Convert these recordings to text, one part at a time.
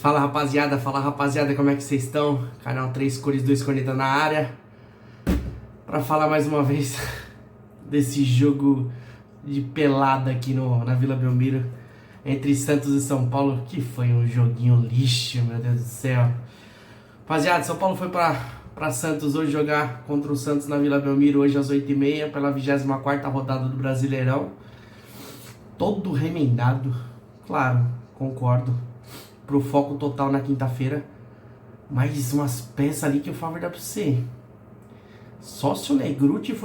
Fala rapaziada, como é que vocês estão? Canal 3 Cores 2 Corneta na área pra falar mais uma vez desse jogo de pelada aqui na Vila Belmiro entre Santos e São Paulo, que foi um joguinho lixo, meu Deus do céu. Rapaziada, São Paulo foi pra Santos hoje jogar contra o Santos na Vila Belmiro hoje às 8h30 pela 24ª rodada do Brasileirão. Todo remendado, claro, concordo, pro foco total na quinta-feira, mas umas peças ali que eu falo a verdade pra você. Só se o Negrutti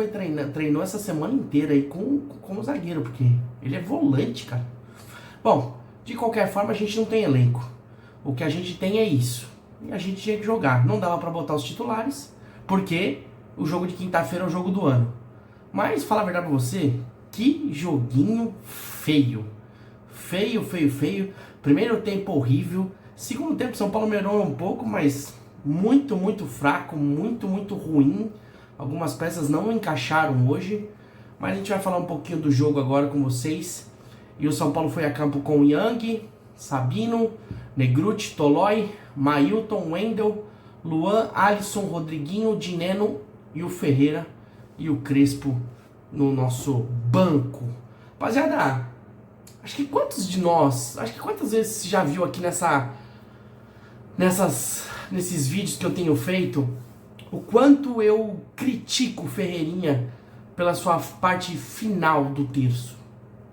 treinou essa semana inteira aí com o zagueiro, porque ele é volante, cara. Bom, de qualquer forma a gente não tem elenco. O que a gente tem é isso. E a gente tinha que jogar. Não dava pra botar os titulares, porque o jogo de quinta-feira é o jogo do ano. Mas, falar a verdade pra você, que joguinho feio. Feio. Primeiro tempo horrível. Segundo tempo, São Paulo melhorou um pouco, mas muito fraco, muito ruim. Algumas peças não encaixaram hoje. Mas a gente vai falar um pouquinho do jogo agora com vocês. E o São Paulo foi a campo com Yang, Sabino, Negrutti, Tolói, Mailton, Wendel, Luan, Alisson, Rodriguinho, Dineno e o Ferreira e o Crespo no nosso banco. Rapaziada, acho que quantas vezes você já viu aqui nesses vídeos que eu tenho feito o quanto eu critico o Ferreirinha pela sua parte final do terço.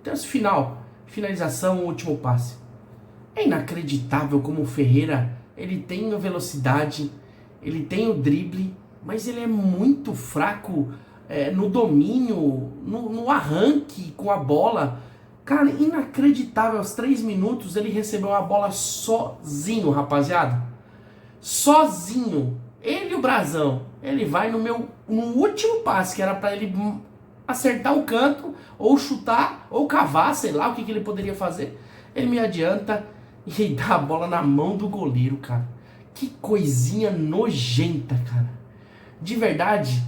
Terço final, finalização, último passe. É inacreditável como o Ferreira, ele tem a velocidade, ele tem o drible, mas ele é muito fraco no domínio, no arranque com a bola. Cara, inacreditável, aos 3 minutos ele recebeu a bola sozinho, rapaziada. Sozinho. Ele e o Brazão. Ele vai no último passe, que era pra ele acertar o canto, ou chutar, ou cavar, sei lá o que ele poderia fazer. Ele me adianta e dá a bola na mão do goleiro, cara. Que coisinha nojenta, cara. De verdade,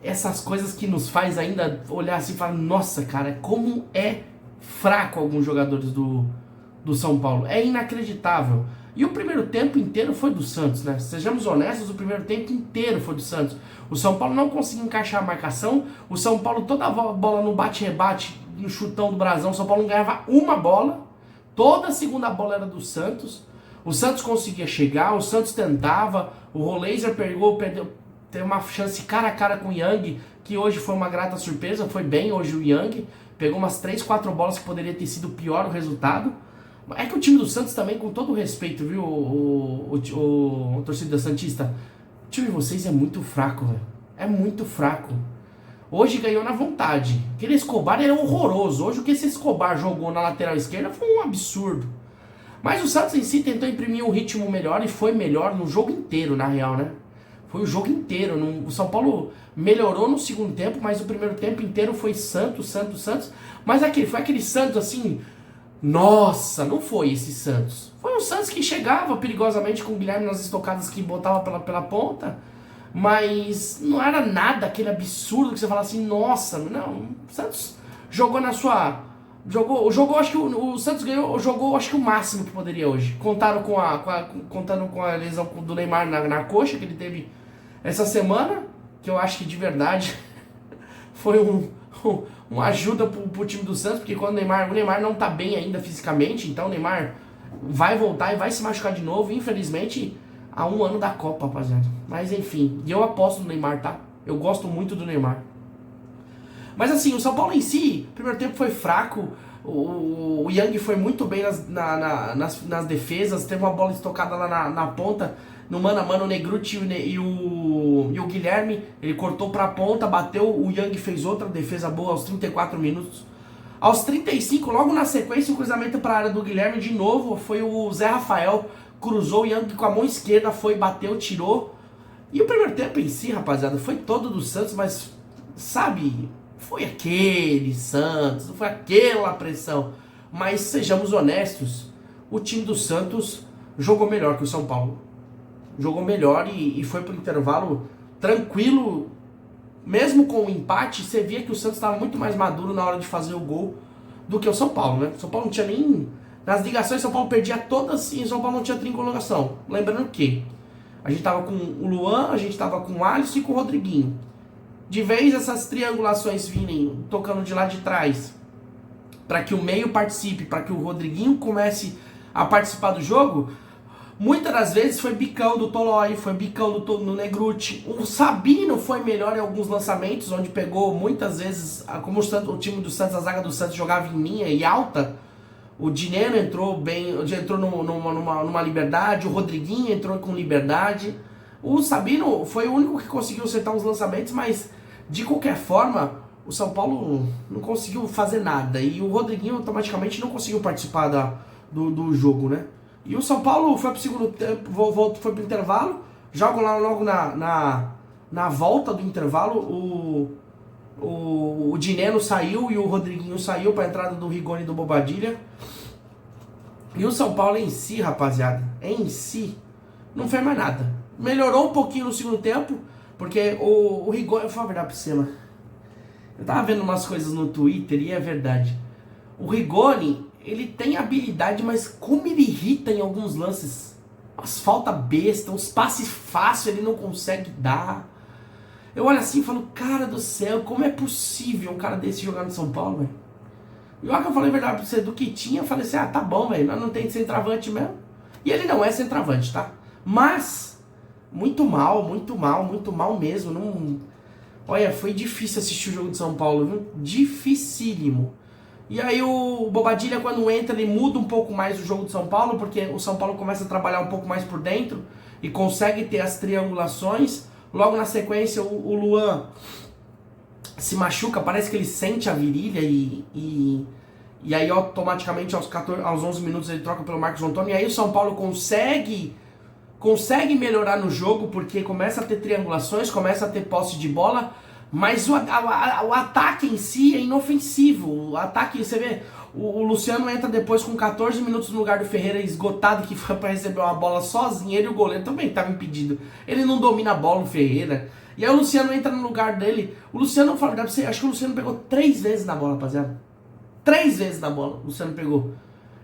essas coisas que nos faz ainda olhar assim e falar, nossa, cara, como é fraco alguns jogadores do São Paulo. É inacreditável. E o primeiro tempo inteiro foi do Santos, né? Sejamos honestos, o primeiro tempo inteiro foi do Santos. O São Paulo não conseguia encaixar a marcação. O São Paulo, toda a bola no bate-rebate, no chutão do Brazão, o São Paulo não ganhava uma bola. Toda a segunda bola era do Santos. O Santos conseguia chegar, o Santos tentava. O Roleiser perdeu, teve uma chance cara a cara com o Yang, que hoje foi uma grata surpresa. Foi bem hoje o Yang. Pegou umas 3, 4 bolas que poderia ter sido pior o resultado. É que o time do Santos também, com todo o respeito, viu, o torcedor santista, o time de vocês é muito fraco, velho. É muito fraco. Hoje ganhou na vontade. Aquele Escobar era horroroso. Hoje o que esse Escobar jogou na lateral esquerda foi um absurdo. Mas o Santos em si tentou imprimir um ritmo melhor e foi melhor no jogo inteiro, na real, né? Foi o jogo inteiro. O São Paulo melhorou no segundo tempo, mas o primeiro tempo inteiro foi Santos. Mas foi aquele Santos assim... Nossa, não foi esse Santos. Foi um Santos que chegava perigosamente com o Guilherme nas estocadas que botava pela ponta, mas não era nada aquele absurdo que você fala assim, nossa, não. O Santos jogou na sua... Jogou, acho que o Santos jogou acho que o máximo que poderia hoje. Contando com a lesão do Neymar na coxa que ele teve essa semana, que eu acho que de verdade foi uma ajuda pro time do Santos, porque quando o Neymar não tá bem ainda fisicamente, então o Neymar vai voltar e vai se machucar de novo, infelizmente, há 1 ano da Copa, rapaziada. Mas enfim, eu aposto no Neymar, tá? Eu gosto muito do Neymar. Mas assim, o São Paulo em si, o primeiro tempo foi fraco, o Yang foi muito bem nas defesas, teve uma bola estocada lá na ponta, no mano a mano, o Negrutti e o Guilherme, ele cortou pra ponta, bateu, o Yang fez outra defesa boa aos 34 minutos. Aos 35, logo na sequência, o cruzamento pra área do Guilherme de novo, foi o Zé Rafael, cruzou o Yang com a mão esquerda, foi, bateu, tirou. E o primeiro tempo em si, rapaziada, foi todo do Santos, mas, sabe, foi aquele Santos, não foi aquela pressão. Mas, sejamos honestos, o time do Santos jogou melhor que o São Paulo. Jogou melhor e foi pro intervalo tranquilo. Mesmo com o empate, você via que o Santos estava muito mais maduro na hora de fazer o gol do que o São Paulo, né? O São Paulo não tinha Nas ligações, São Paulo perdia todas e São Paulo não tinha triangulação. Lembrando que a gente tava com o Luan, a gente tava com o Alisson e com o Rodriguinho. De vez essas triangulações virem tocando de lá de trás, para que o meio participe, para que o Rodriguinho comece a participar do jogo, muitas das vezes foi bicão do Tolói, foi bicão do Negruti. O Sabino foi melhor em alguns lançamentos, onde pegou muitas vezes, como o time do Santos, a zaga do Santos jogava em linha e alta. O Dineno entrou bem, entrou numa liberdade, o Rodriguinho entrou com liberdade. O Sabino foi o único que conseguiu acertar os lançamentos, mas de qualquer forma, o São Paulo não conseguiu fazer nada. E o Rodriguinho automaticamente não conseguiu participar do jogo, né? E o São Paulo foi pro segundo tempo, foi pro intervalo, joga lá logo na volta do intervalo, o Dineno saiu e o Rodriguinho saiu para a entrada do Rigoni e do Bobadilha. E o São Paulo em si, rapaziada, em si, não fez mais nada. Melhorou um pouquinho no segundo tempo, porque o Rigoni, eu vou falar a verdade pra você, mano. Eu tava vendo umas coisas no Twitter e é verdade. O Rigoni, ele tem habilidade, mas como ele irrita em alguns lances. Umas faltas besta, uns passes fáceis ele não consegue dar. Eu olho assim e falo, cara do céu, como é possível um cara desse jogar no São Paulo, velho? E olha que eu falei a verdade pra você, do que tinha, eu falei assim, tá bom, velho, nós não tem centroavante mesmo. E ele não é centroavante, tá? Mas, muito mal mesmo. Não... Olha, foi difícil assistir o jogo de São Paulo, viu? Dificílimo. E aí o Bobadilha, quando entra, ele muda um pouco mais o jogo de São Paulo, porque o São Paulo começa a trabalhar um pouco mais por dentro e consegue ter as triangulações. Logo na sequência, o Luan se machuca, parece que ele sente a virilha e aí automaticamente aos 11 minutos ele troca pelo Marcos Antônio. E aí o São Paulo consegue melhorar no jogo, porque começa a ter triangulações, começa a ter posse de bola, mas o ataque em si é inofensivo. O ataque, você vê, o Luciano entra depois com 14 minutos no lugar do Ferreira esgotado, que foi para receber uma bola sozinho. Ele e o goleiro também estava impedido. Ele não domina a bola, o Ferreira. E aí o Luciano entra no lugar dele. O Luciano, fala, dá pra você, acho que o Luciano pegou 3 vezes na bola, rapaziada. 3 vezes na bola o Luciano pegou.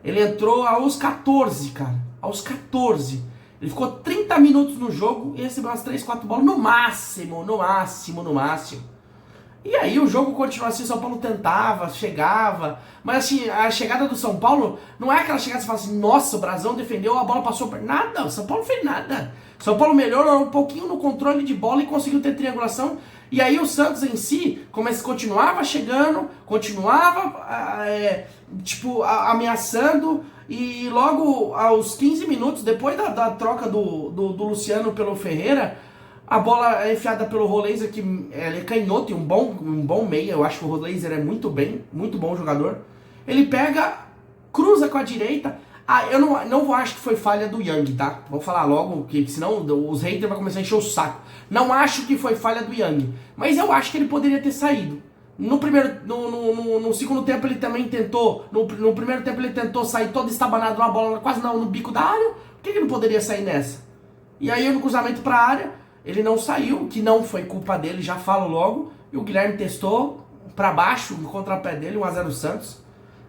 Ele entrou aos 14, cara. Aos 14. Ele ficou 30 minutos no jogo e recebeu umas 3, 4 bolas no máximo. E aí o jogo continuou assim, o São Paulo tentava, chegava, mas assim, a chegada do São Paulo não é aquela chegada que você fala assim, nossa, o Brasão defendeu, a bola passou por... Nada, o São Paulo não fez nada. O São Paulo melhorou um pouquinho no controle de bola e conseguiu ter triangulação. E aí o Santos em si continuava chegando, continuava ameaçando. E logo aos 15 minutos, depois da troca do Luciano pelo Ferreira, a bola é enfiada pelo Roleiser, que ele é canhoto e um bom meia. Eu acho que o Roleiser é muito bom jogador. Ele pega, cruza com a direita. Eu não acho que foi falha do Yang, tá? Vou falar logo, que senão os haters vão começar a encher o saco. Não acho que foi falha do Yang, mas eu acho que ele poderia ter saído. No segundo tempo ele também tentou, no primeiro tempo ele tentou sair todo estabanado na bola, quase no bico da área. Por que ele não poderia sair nessa? E aí no cruzamento pra área, ele não saiu, que não foi culpa dele, já falo logo. E o Guilherme testou pra baixo, no contrapé dele, 1-0 Santos.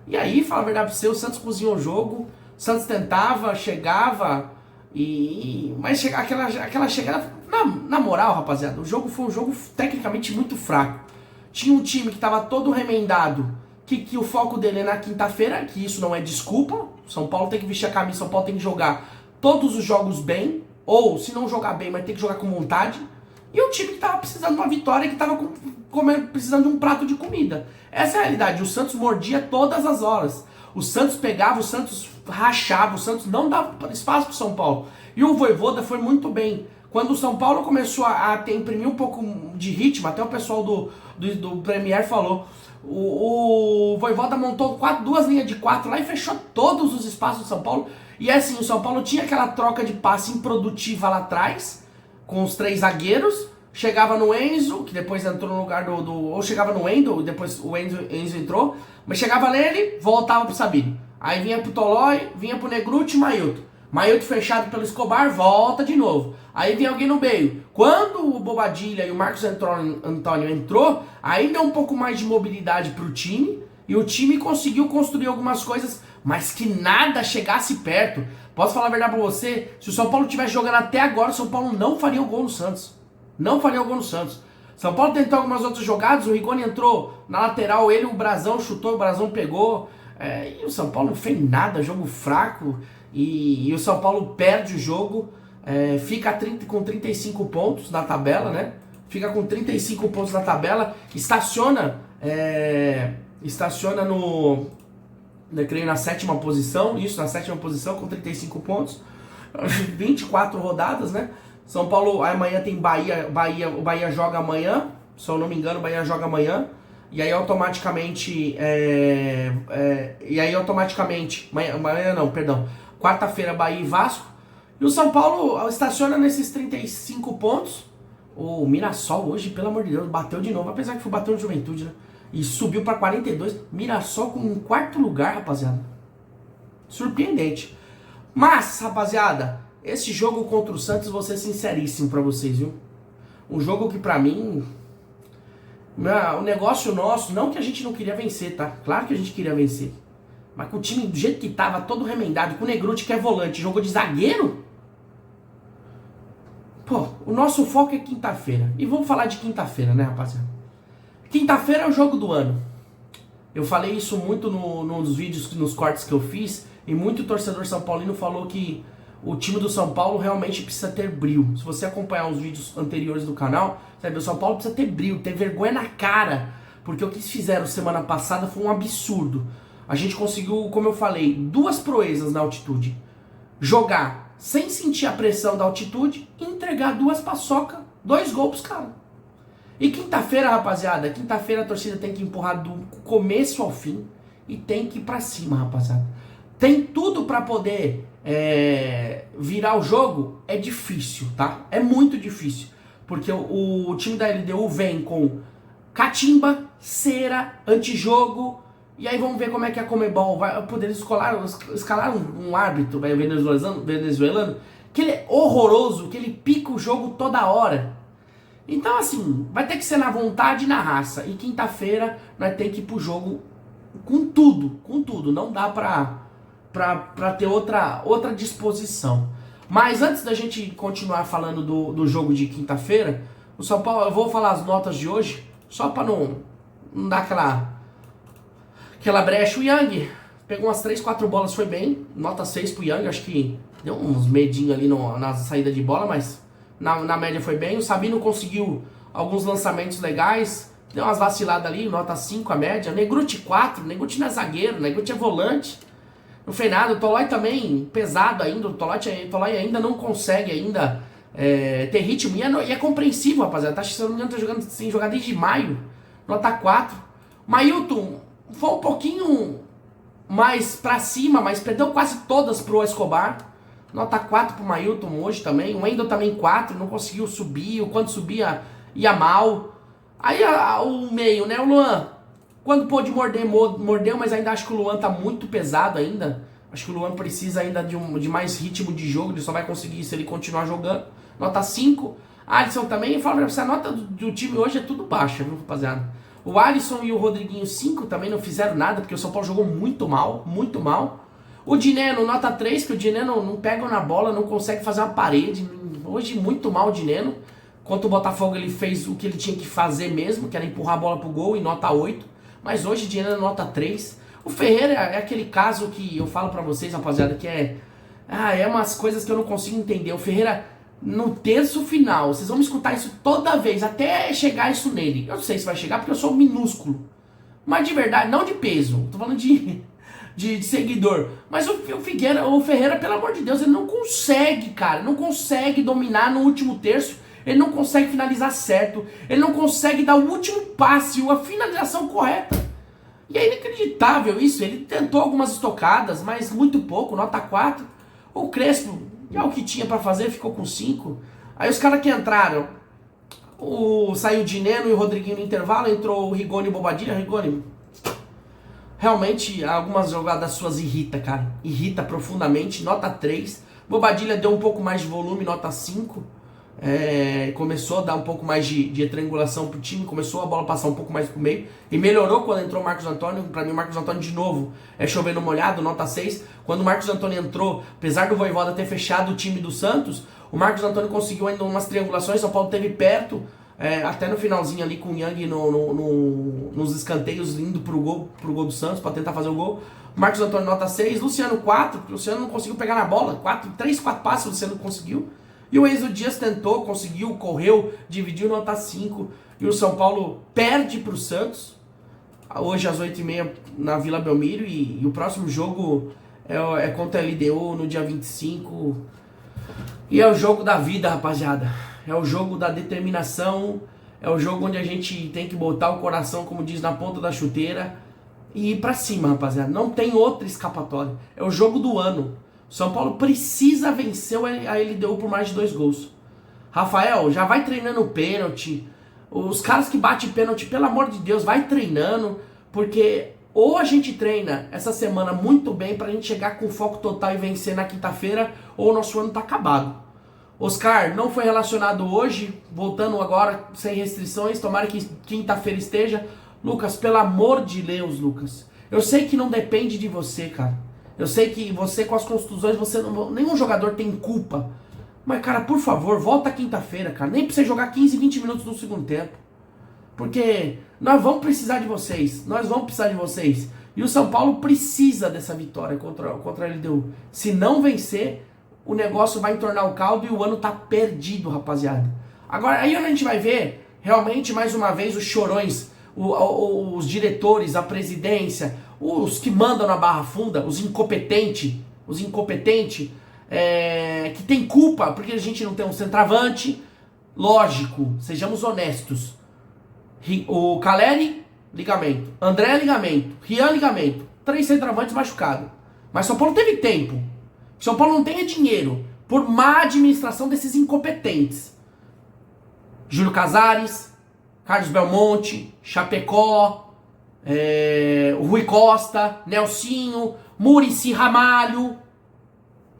E aí, fala a verdade pra você, o Santos cozinhou o jogo, o Santos tentava, chegava, mas aquela chegada, na moral, rapaziada, o jogo foi um jogo tecnicamente muito fraco. Tinha um time que estava todo remendado, que o foco dele é na quinta-feira, que isso não é desculpa. São Paulo tem que vestir a camisa, São Paulo tem que jogar todos os jogos bem, ou se não jogar bem, mas tem que jogar com vontade. E um time que estava precisando de uma vitória, que estava precisando de um prato de comida. Essa é a realidade. O Santos mordia todas as horas. O Santos pegava, o Santos rachava, o Santos não dava espaço para o São Paulo. E o Vojvoda foi muito bem. Quando o São Paulo começou a imprimir um pouco de ritmo, até o pessoal do Premier falou, o Vojvoda montou 2 linhas de 4 lá e fechou todos os espaços do São Paulo. E assim, o São Paulo tinha aquela troca de passe improdutiva lá atrás, com os 3 zagueiros, chegava no Enzo, que depois entrou no lugar ou chegava no Wendel, depois o Enzo entrou, mas chegava nele, voltava pro Sabino. Aí vinha pro Tolói, vinha pro Negruti e Mailton. Mailton fechado pelo Escobar, volta de novo. Aí vem alguém no meio. Quando o Bobadilha e o Marcos Antônio entrou, aí deu um pouco mais de mobilidade pro time. E o time conseguiu construir algumas coisas, mas que nada chegasse perto. Posso falar a verdade pra você? Se o São Paulo tivesse jogando até agora, o São Paulo não faria o gol no Santos. Não faria o gol no Santos. São Paulo tentou algumas outras jogadas, o Rigoni entrou na lateral, ele, o Brazão chutou, o Brazão pegou. E o São Paulo não fez nada, jogo fraco. E o São Paulo perde o jogo, fica com 35 pontos na tabela, né? Fica com 35 pontos na tabela, estaciona creio, na sétima posição, isso, na sétima posição, com 35 pontos, 24 rodadas, né? São Paulo, amanhã tem o Bahia joga amanhã, se eu não me engano, o Bahia joga amanhã, e aí automaticamente, amanhã não, perdão, quarta-feira Bahia e Vasco, e o São Paulo estaciona nesses 35 pontos. O Mirassol hoje, pelo amor de Deus, bateu de novo, apesar que foi bater no Juventude, né? E subiu para 42, Mirassol em quarto lugar, rapaziada. Surpreendente. Mas, rapaziada, esse jogo contra o Santos, vou ser sinceríssimo pra vocês, viu? Um jogo que pra mim, o negócio nosso, não que a gente não queria vencer, tá? Claro que a gente queria vencer. Mas com o time do jeito que tava, todo remendado, com o Negruti que é volante, jogou de zagueiro? Pô, o nosso foco é quinta-feira. E vamos falar de quinta-feira, né, rapaziada? Quinta-feira é o jogo do ano. Eu falei isso muito nos vídeos, nos cortes que eu fiz, e muito torcedor são paulino falou que o time do São Paulo realmente precisa ter brilho. Se você acompanhar os vídeos anteriores do canal, você vai ver, o São Paulo precisa ter brilho, ter vergonha na cara, porque o que eles fizeram semana passada foi um absurdo. A gente conseguiu, como eu falei, 2 proezas na altitude. Jogar sem sentir a pressão da altitude e entregar 2 paçoca, 2 gols pros caras. E quinta-feira, rapaziada, quinta-feira a torcida tem que empurrar do começo ao fim e tem que ir pra cima, rapaziada. Tem tudo pra poder virar o jogo, é difícil, tá? É muito difícil, porque o time da LDU vem com catimba, cera, antijogo, e aí vamos ver como é que a Conmebol vai poder escalar um árbitro venezuelano, que ele é horroroso, que ele pica o jogo toda hora. Então, assim, vai ter que ser na vontade e na raça. E quinta-feira nós temos que ir pro jogo com tudo. Não dá pra ter outra disposição. Mas antes da gente continuar falando do jogo de quinta-feira, o São Paulo, eu vou falar as notas de hoje, só pra não dar aquela brecha. O Yang pegou umas 3, 4 bolas, foi bem. Nota 6 pro Yang, acho que deu uns medinhos ali na saída de bola, mas... Na média foi bem. O Sabino conseguiu alguns lançamentos legais. Deu umas vaciladas ali, nota 5 a média. Negruti 4, Negruti não é zagueiro, Negruti é volante. Não fez nada. O Tolói também pesado ainda. O Tolói ainda não consegue ter ritmo. E é compreensível, rapaziada. Se eu não me engano, tá jogando sem jogar desde maio. Nota 4. Mailton foi um pouquinho mais pra cima, mas perdeu quase todas pro Escobar. Nota 4 pro Mailton hoje também. O Wendel também 4, não conseguiu subir. Quando subia, ia mal. Aí o meio, né? O Luan, quando pôde morder, mordeu, mas ainda acho que o Luan tá muito pesado ainda. Acho que o Luan precisa ainda de mais ritmo de jogo. Ele só vai conseguir se ele continuar jogando. Nota 5. Alisson também. Fala pra você, a nota do time hoje é tudo baixa, viu, rapaziada? O Alisson e o Rodriguinho 5 também não fizeram nada, porque o São Paulo jogou muito mal, muito mal. O Dineno, nota 3, que o Dineno não pega na bola, não consegue fazer uma parede. Hoje, muito mal o Dineno. Contra o Botafogo, ele fez o que ele tinha que fazer mesmo, que era empurrar a bola pro gol, em nota 8. Mas hoje, o Dineno, nota 3. O Ferreira é aquele caso que eu falo pra vocês, rapaziada, que é umas coisas que eu não consigo entender. O Ferreira, no terço final, vocês vão me escutar isso toda vez, até chegar isso nele. Eu não sei se vai chegar, porque eu sou minúsculo. Mas de verdade, não de peso. Tô falando de seguidor. Mas o Ferreira, pelo amor de Deus, ele não consegue, cara. Não consegue dominar no último terço. Ele não consegue finalizar certo. Ele não consegue dar o último passe, a finalização correta. E é inacreditável isso. Ele tentou algumas estocadas, mas muito pouco, nota 4. O Crespo, já o que tinha pra fazer, ficou com 5. Aí os caras que entraram, saiu o Dineno e o Rodriguinho no intervalo, entrou o Rigoni e o Bobadilha. Rigoni, realmente, algumas jogadas suas irrita, cara. Irrita profundamente, nota 3. Bobadilha deu um pouco mais de volume, nota 5. Começou a dar um pouco mais de triangulação pro time, começou a bola passar um pouco mais pro meio e melhorou quando entrou o Marcos Antônio. Pra mim o Marcos Antônio de novo chovendo molhado, nota 6. Quando o Marcos Antônio entrou, apesar do Vojvoda ter fechado o time do Santos, o Marcos Antônio conseguiu ainda umas triangulações, São Paulo teve perto, até no finalzinho ali com o Yang nos escanteios indo pro gol do Santos pra tentar fazer o gol. Marcos Antônio nota 6, Luciano 4, porque o Luciano não conseguiu pegar na bola, 3, 4 passos o Luciano conseguiu. E o Enzo Dias tentou, conseguiu, correu, dividiu nota 5. E o São Paulo perde para o Santos, hoje às 8h30 na Vila Belmiro. E o próximo jogo é contra a LDU no dia 25. E é o jogo da vida, rapaziada. É o jogo da determinação. É o jogo onde a gente tem que botar o coração, como diz, na ponta da chuteira e ir pra cima, rapaziada. Não tem outra escapatória. É o jogo do ano. São Paulo precisa vencer a LDU por mais de 2 gols. Rafael, já vai treinando o pênalti. Os caras que batem pênalti, pelo amor de Deus, vai treinando. Porque ou a gente treina essa semana muito bem pra gente chegar com foco total e vencer na quinta-feira, ou o nosso ano tá acabado. Oscar, não foi relacionado hoje, voltando agora sem restrições, tomara que quinta-feira esteja. Lucas, pelo amor de Deus, Lucas. Eu sei que não depende de você, cara. Eu sei que você com as contusões, nenhum jogador tem culpa. Mas, cara, por favor, volta quinta-feira, cara. Nem precisa jogar 15, 20 minutos no segundo tempo. Porque nós vamos precisar de vocês. Nós vamos precisar de vocês. E o São Paulo precisa dessa vitória contra a LDU. Se não vencer, o negócio vai entornar o caldo e o ano tá perdido, rapaziada. Agora, aí a gente vai ver, realmente, mais uma vez, os chorões, os diretores, a presidência, os que mandam na Barra Funda, os incompetentes, que tem culpa porque a gente não tem um centroavante. Lógico, sejamos honestos. O Caleri, ligamento. André, ligamento. Rian, ligamento. 3 centroavantes machucados. Mas São Paulo teve tempo. São Paulo não tem dinheiro por má administração desses incompetentes. Júlio Casares, Carlos Belmonte, Chapecó, o Rui Costa, Nelsinho, Muricy Ramalho,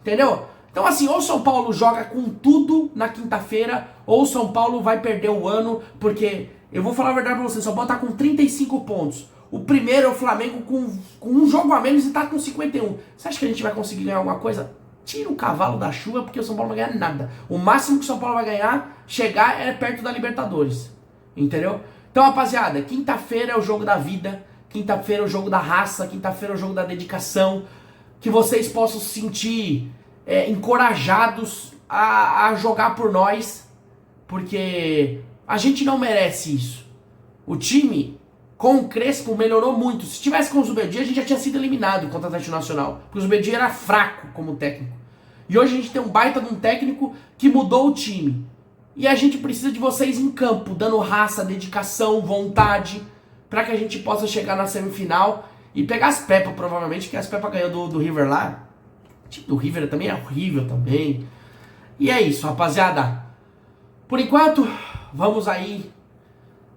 entendeu? Então assim, ou São Paulo joga com tudo na quinta-feira, ou São Paulo vai perder o ano, porque, eu vou falar a verdade pra vocês, São Paulo tá com 35 pontos, o primeiro é o Flamengo com um jogo a menos e tá com 51, você acha que a gente vai conseguir ganhar alguma coisa? Tira o cavalo da chuva, porque o São Paulo não vai ganhar nada, o máximo que o São Paulo vai ganhar, chegar é perto da Libertadores, entendeu? Então, rapaziada, quinta-feira é o jogo da vida, quinta-feira é o jogo da raça, quinta-feira é o jogo da dedicação, que vocês possam se sentir encorajados a jogar por nós, porque a gente não merece isso. O time, com o Crespo, melhorou muito. Se tivesse com o Zubeldia, a gente já tinha sido eliminado contra o Atlético Nacional, porque o Zubeldia era fraco como técnico. E hoje a gente tem um baita de um técnico que mudou o time. E a gente precisa de vocês em campo, dando raça, dedicação, vontade, para que a gente possa chegar na semifinal e pegar as Pepas, provavelmente, porque as Pepas ganhou do River lá. O time do River também é horrível também. E é isso, rapaziada. Por enquanto, vamos aí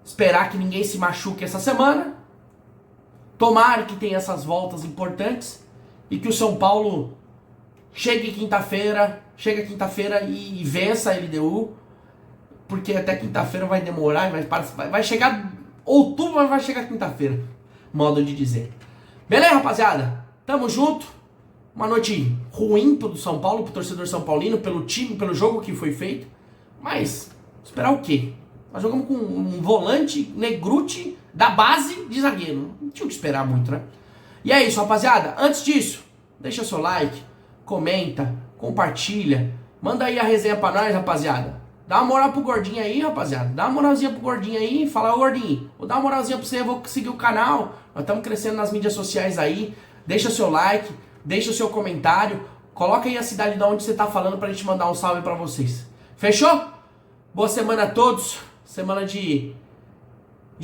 esperar que ninguém se machuque essa semana. Tomara que tenha essas voltas importantes e que o São Paulo chegue quinta-feira e vença a LDU. Porque até quinta-feira vai demorar, vai chegar outubro, mas vai chegar quinta-feira. Modo de dizer. Beleza, rapaziada? Tamo junto. Uma noite ruim pro São Paulo, pro torcedor são paulino, pelo time, pelo jogo que foi feito. Mas, esperar o quê? Nós jogamos com um volante Negrute da base de zagueiro. Não tinha o que esperar muito, né? E é isso, rapaziada. Antes disso, deixa seu like, comenta, compartilha. Manda aí a resenha pra nós, rapaziada. Dá uma moral pro Gordinho aí, rapaziada. Dá uma moralzinha pro Gordinho aí. Fala, ô Gordinho, vou dar uma moralzinha pra você, eu vou seguir o canal. Nós estamos crescendo nas mídias sociais aí. Deixa seu like, deixa o seu comentário. Coloca aí a cidade de onde você tá falando pra gente mandar um salve pra vocês. Fechou? Boa semana a todos. Semana de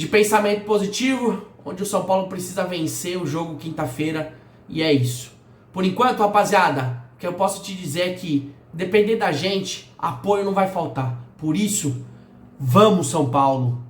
pensamento positivo, onde o São Paulo precisa vencer o jogo quinta-feira. E é isso. Por enquanto, rapaziada, o que eu posso te dizer é que, depender da gente, apoio não vai faltar. Por isso, vamos São Paulo!